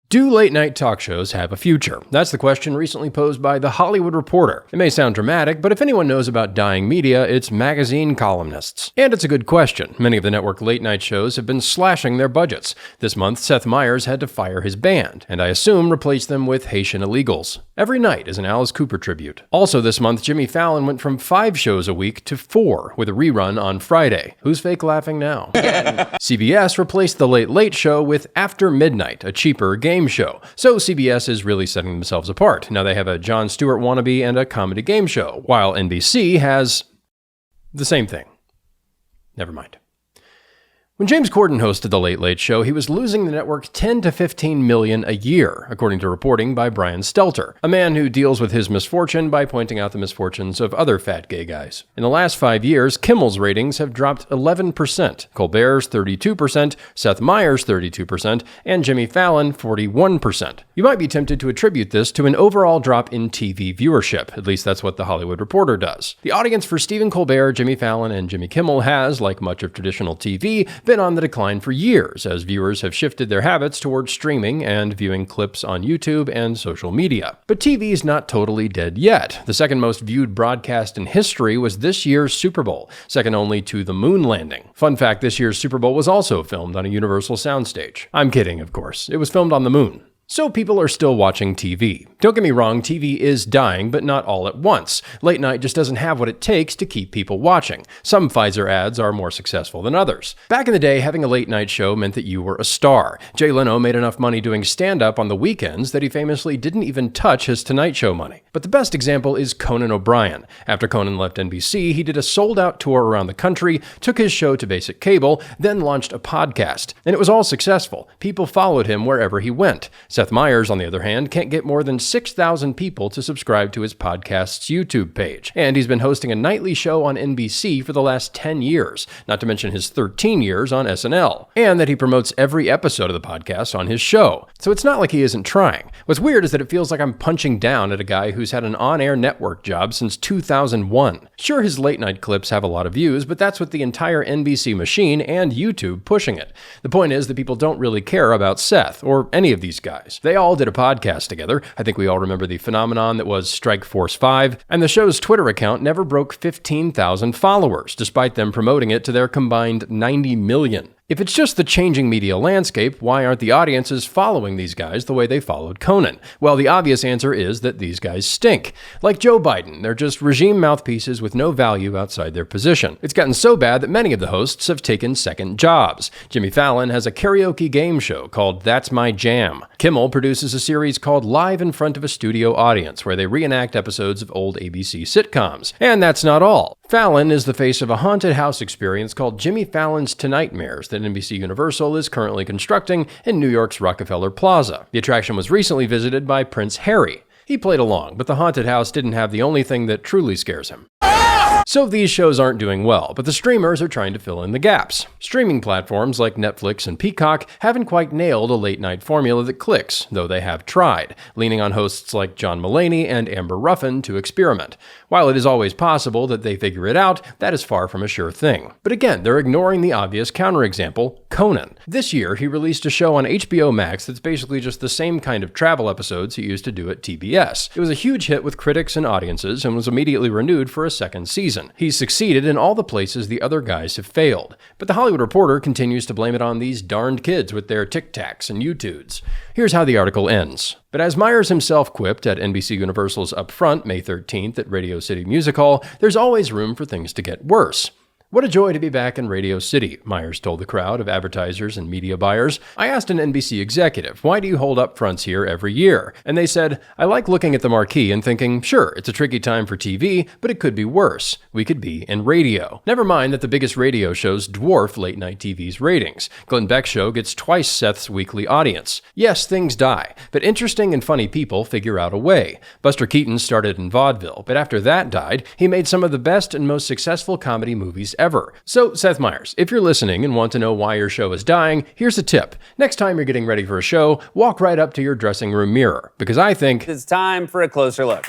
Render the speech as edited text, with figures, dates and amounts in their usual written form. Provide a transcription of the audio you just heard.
Do late-night talk shows have a future? That's the question recently posed by The Hollywood Reporter. It may sound dramatic, but if anyone knows about dying media, it's magazine columnists. And it's a good question. Many of the network late-night shows have been slashing their budgets. This month, Seth Meyers had to fire his band, and I assume replace them with Haitian illegals. Every night is an Alice Cooper tribute. Also this month, Jimmy Fallon went from 5 shows a week to 4, with a rerun on Friday. Who's fake laughing now? CBS replaced The Late Late Show with After Midnight, a cheaper game show. So CBS is really setting themselves apart. Now they have a Jon Stewart wannabe and a comedy game show, while NBC has the same thing. Never mind. When James Corden hosted The Late Late Show, he was losing the network $10 to $15 million a year, according to reporting by Brian Stelter, a man who deals with his misfortune by pointing out the misfortunes of other fat gay guys. In the last 5 years, Kimmel's ratings have dropped 11%, Colbert's 32%, Seth Meyers' 32%, and Jimmy Fallon 41%. You might be tempted to attribute this to an overall drop in TV viewership, at least that's what The Hollywood Reporter does. The audience for Stephen Colbert, Jimmy Fallon, and Jimmy Kimmel has, like much of traditional TV, been on the decline for years as viewers have shifted their habits towards streaming and viewing clips on YouTube and social media. But TV's not totally dead yet. The second most viewed broadcast in history was this year's Super Bowl, second only to the moon landing. Fun fact, this year's Super Bowl was also filmed on a Universal soundstage. I'm kidding, of course. It was filmed on the moon. So people are still watching TV. Don't get me wrong, TV is dying, but not all at once. Late night just doesn't have what it takes to keep people watching. Some Pfizer ads are more successful than others. Back in the day, having a late night show meant that you were a star. Jay Leno made enough money doing stand-up on the weekends that he famously didn't even touch his Tonight Show money. But the best example is Conan O'Brien. After Conan left NBC, he did a sold-out tour around the country, took his show to basic cable, then launched a podcast. And it was all successful. People followed him wherever he went. Seth Meyers, on the other hand, can't get more than 6,000 people to subscribe to his podcast's YouTube page. And he's been hosting a nightly show on NBC for the last 10 years, not to mention his 13 years on SNL. And that he promotes every episode of the podcast on his show. So it's not like he isn't trying. What's weird is that it feels like I'm punching down at a guy who's had an on-air network job since 2001. Sure, his late-night clips have a lot of views, but that's with the entire NBC machine and YouTube pushing it. The point is that people don't really care about Seth, or any of these guys. They all did a podcast together. I think we all remember the phenomenon that was Strike Force 5, and the show's Twitter account never broke 15,000 followers, despite them promoting it to their combined 90 million. If it's just the changing media landscape, why aren't the audiences following these guys the way they followed Conan? Well, the obvious answer is that these guys stink. Like Joe Biden, they're just regime mouthpieces with no value outside their position. It's gotten so bad that many of the hosts have taken second jobs. Jimmy Fallon has a karaoke game show called That's My Jam. Kimmel produces a series called Live in Front of a Studio Audience, where they reenact episodes of old ABC sitcoms. And that's not all. Fallon is the face of a haunted house experience called Jimmy Fallon's Tonightmares that NBC Universal is currently constructing in New York's Rockefeller Plaza. The attraction was recently visited by Prince Harry. He played along, but the haunted house didn't have the only thing that truly scares him. So these shows aren't doing well, but the streamers are trying to fill in the gaps. Streaming platforms like Netflix and Peacock haven't quite nailed a late-night formula that clicks, though they have tried, leaning on hosts like John Mulaney and Amber Ruffin to experiment. While it is always possible that they figure it out, that is far from a sure thing. But again, they're ignoring the obvious counterexample, Conan. This year, he released a show on HBO Max that's basically just the same kind of travel episodes he used to do at TBS. It was a huge hit with critics and audiences and was immediately renewed for a second season. He's succeeded in all the places the other guys have failed. But The Hollywood Reporter continues to blame it on these darned kids with their Tic Tacs and YouTudes. Here's how the article ends. But as Meyers himself quipped at NBC Universal's Upfront May 13th at Radio City Music Hall, there's always room for things to get worse. What a joy to be back in Radio City, Meyers told the crowd of advertisers and media buyers. I asked an NBC executive, why do you hold up fronts here every year? And they said, I like looking at the marquee and thinking, sure, it's a tricky time for TV, but it could be worse. We could be in radio. Never mind that the biggest radio shows dwarf late-night TV's ratings. Glenn Beck's show gets twice Seth's weekly audience. Yes, things die, but interesting and funny people figure out a way. Buster Keaton started in vaudeville, but after that died, he made some of the best and most successful comedy movies ever. So, Seth Meyers, if you're listening and want to know why your show is dying, here's a tip. Next time you're getting ready for a show, walk right up to your dressing room mirror, because I think it's time for a closer look.